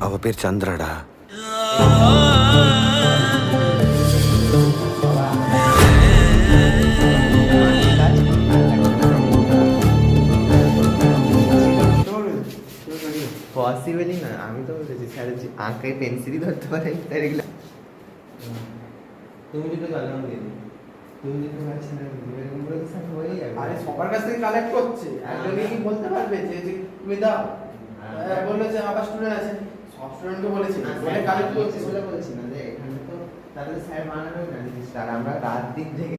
அவ பேர் சந்திரடா. পসিবলই না, আমি তো বলেছি স্যার আঁকে পেন্সিলই ধরতে পারেন। তুমি যদি গালাম দিয়ে দিই, তুমি যদি পারছি না স্যার হয়ে যাবে। আরে সবার কাছ থেকে কালেক্ট করছে, একজনকে কি বলতে পারবে যে তুমি দাও? বললো যে আবার স্টুডেন্ট আছে, সব স্টুডেন্টকে বলেছি বলে কালেক্ট করছি বলে বলেছি না যে এখানে তো তাহলে স্যার বানাবে না জিনিসটা, আর আমরা রাত দিক থেকে